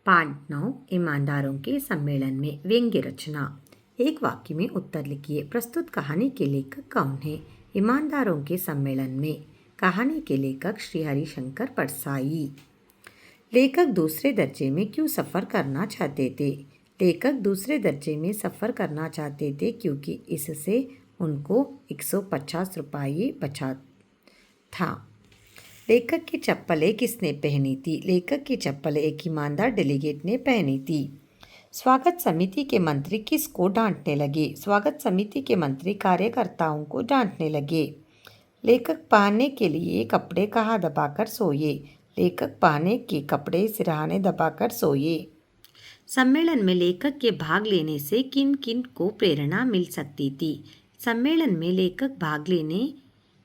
पाठ 9 ईमानदारों के सम्मेलन में व्यंग्य रचना। एक वाक्य में उत्तर लिखिए। प्रस्तुत कहानी के लेखक कौन है? ईमानदारों के सम्मेलन में। कहानी के लेखक श्री हरिशंकर परसाई। लेखक दूसरे दर्जे में क्यों सफ़र करना चाहते थे? लेखक दूसरे दर्जे में सफ़र करना चाहते थे क्योंकि इससे उनको 150 रुपये बचा था। लेखक की चप्पलें किसने पहनी थी? लेखक की चप्पलें एक ईमानदार डेलीगेट ने पहनी थी। स्वागत समिति के मंत्री किसको डांटने लगे? स्वागत समिति के मंत्री कार्यकर्ताओं को डांटने लगे। लेखक पहनने के लिए कपड़े कहाँ दबाकर सोए? लेखक पहनने के कपड़े सिरहाने दबाकर सोए। सम्मेलन में लेखक के भाग लेने से किन किन को प्रेरणा मिल सकती थी? सम्मेलन में लेखक भाग लेने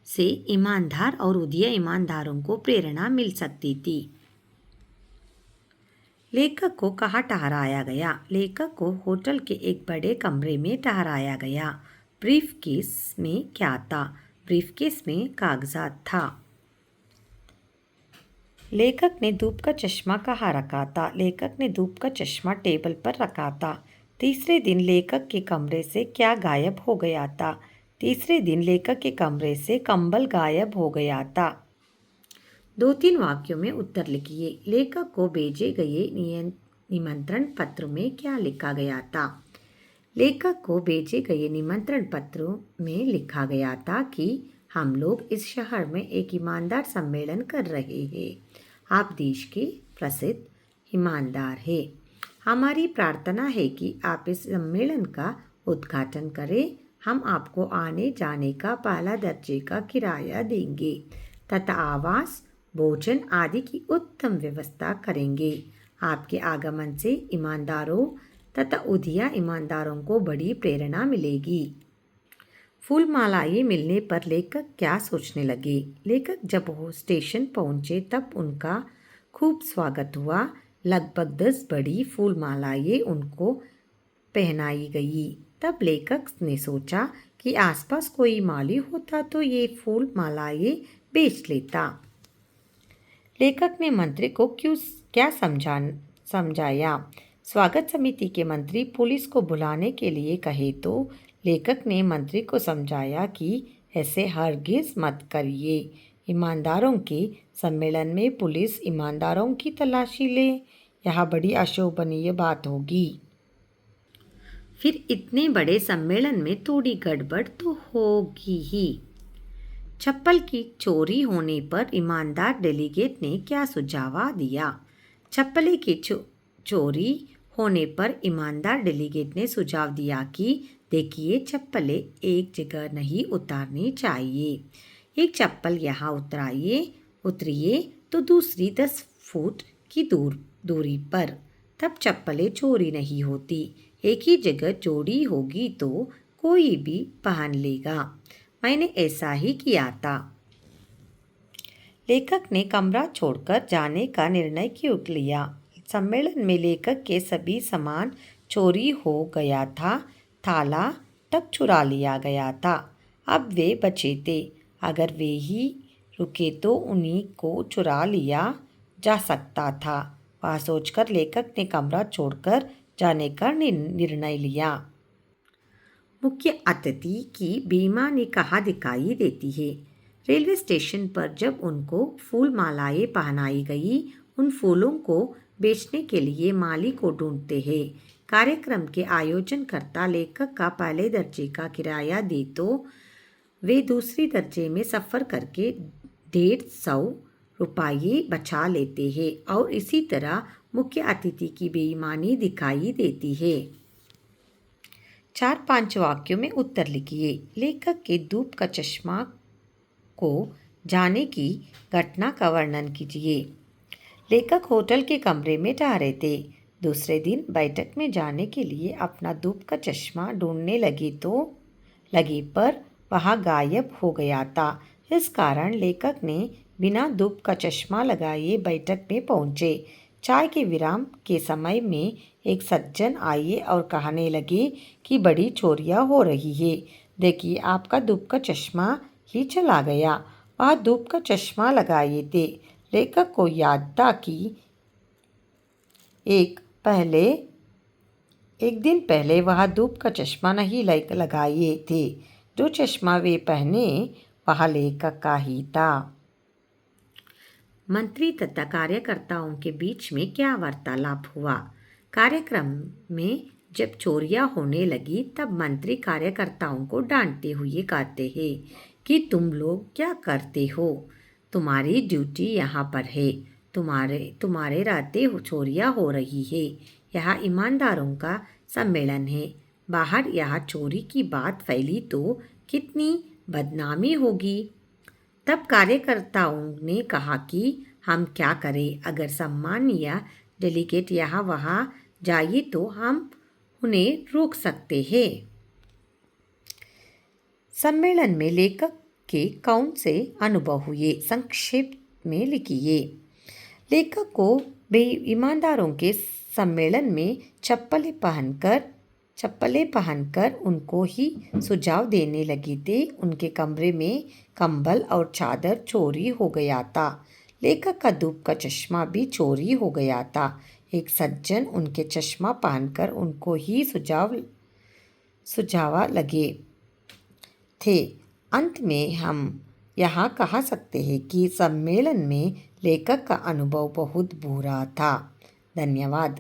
से ईमानदार और उधिया ईमानदारों को प्रेरणा मिल सकती थी। लेखक को कहाँ ठहराया गया? लेखक को होटल के एक बड़े कमरे में ठहराया गया। ब्रीफकेस में क्या था? ब्रीफकेस में कागजात था। लेखक ने धूप का चश्मा कहाँ रखा था? लेखक ने धूप का चश्मा टेबल पर रखा था। तीसरे दिन लेखक के कमरे से क्या गायब हो गया था? तीसरे दिन लेखक के कमरे से कंबल गायब हो गया था। 2-3 वाक्यों में उत्तर लिखिए। लेखक को भेजे गए निमंत्रण पत्र में क्या लिखा गया था? लेखक को भेजे गए निमंत्रण पत्र में लिखा गया था कि हम लोग इस शहर में एक ईमानदार सम्मेलन कर रहे हैं। आप देश के प्रसिद्ध ईमानदार हैं। हमारी प्रार्थना है कि आप इस सम्मेलन का उद्घाटन करें। हम आपको आने जाने का पहला दर्जे का किराया देंगे तथा आवास, भोजन आदि की उत्तम व्यवस्था करेंगे। आपके आगमन से ईमानदारों तथा उधिया ईमानदारों को बड़ी प्रेरणा मिलेगी। फूलमालाएं मिलने पर लेखक क्या सोचने लगे? लेखक जब वो स्टेशन पहुंचे तब उनका खूब स्वागत हुआ। लगभग 10 बड़ी फूलमालाएं उनको पहनाई गई। तब लेखक ने सोचा कि आसपास कोई माली होता तो ये फूल मालाएं बेच लेता। लेखक ने मंत्री को क्या समझाया? स्वागत समिति के मंत्री पुलिस को बुलाने के लिए कहे तो लेखक ने मंत्री को समझाया कि ऐसे हरगिज मत करिए। ईमानदारों के सम्मेलन में पुलिस ईमानदारों की तलाशी ले, यह बड़ी अशोभनीय बात होगी। फिर इतने बड़े सम्मेलन में थोड़ी गड़बड़ तो होगी ही। चप्पल की चोरी होने पर ईमानदार डेलीगेट ने क्या सुझाव दिया? चप्पलें की चोरी होने पर ईमानदार डेलीगेट ने सुझाव दिया कि देखिए, चप्पलें एक जगह नहीं उतारनी चाहिए। एक चप्पल यहाँ उतरिए तो दूसरी 10 फुट की दूरी पर, तब चप्पलें चोरी नहीं होती। एक ही जगह जोड़ी होगी तो कोई भी पहन लेगा। मैंने ऐसा ही किया था। लेखक ने कमरा छोड़कर जाने का निर्णय क्यों लिया? सम्मेलन में लेखक के सभी सामान चोरी हो गया था। थाला तक चुरा लिया गया था। अब वे बचे थे। अगर वे ही रुके तो उन्हीं को चुरा लिया जा सकता था। वह सोचकर लेखक ने कमरा छोड़कर जाने का निर्णय लिया। मुख्य अतिथि की बेईमानी कहाँ दिखाई देती है? रेलवे स्टेशन पर जब उनको फूल मालाएं पहनाई गई, उन फूलों को बेचने के लिए माली को ढूंढते हैं। कार्यक्रम के आयोजनकर्ता लेखक का पहले दर्जे का किराया दे तो वे दूसरी दर्जे में सफ़र करके 150 रुपये बचा लेते हैं और इसी तरह मुख्य अतिथि की बेईमानी दिखाई देती है। 4-5 वाक्यों में उत्तर लिखिए। लेखक के धूप का चश्मा को जाने की घटना का वर्णन कीजिए। लेखक होटल के कमरे में ठहरे थे। दूसरे दिन बैठक में जाने के लिए अपना धूप का चश्मा ढूंढने लगे पर वह गायब हो गया था। इस कारण लेखक ने बिना धूप का चश्मा लगाए बैठक में पहुंचे। चाय के विराम के समय में एक सज्जन आए और कहने लगे कि बड़ी चोरियां हो रही है। देखिए, आपका धूप का चश्मा ही चला गया। वह धूप का चश्मा लगाए थे। लेखक को याद था कि एक दिन पहले वह धूप का चश्मा नहीं लगाए थे। जो चश्मा वे पहने वह लेखक का ही था। मंत्री तथा कार्यकर्ताओं के बीच में क्या वार्तालाप हुआ। कार्यक्रम में जब चोरियां होने लगी तब मंत्री कार्यकर्ताओं को डांटते हुए कहते हैं कि तुम लोग क्या करते हो, तुम्हारी ड्यूटी यहाँ पर है, तुम्हारे रहते चोरियां हो रही है। यह ईमानदारों का सम्मेलन है, बाहर यह चोरी की बात फैली तो कितनी बदनामी होगी। तब कार्यकर्ताओं ने कहा कि हम क्या करें, अगर सम्मानीय डेलीगेट यहाँ वहाँ जाइए तो हम उन्हें रोक सकते हैं। सम्मेलन में लेखक के कौन से अनुभव हुए, संक्षेप में लिखिए। लेखक को ईमानदारों के सम्मेलन में चप्पलें पहनकर उनको ही सुझाव देने लगी थे। उनके कमरे में कंबल और चादर चोरी हो गया था। लेखक का धूप का चश्मा भी चोरी हो गया था। एक सज्जन उनके चश्मा पहनकर उनको ही सुझाव लगे थे। अंत में हम यहाँ कह सकते हैं कि सम्मेलन में लेखक का अनुभव बहुत बुरा था। धन्यवाद।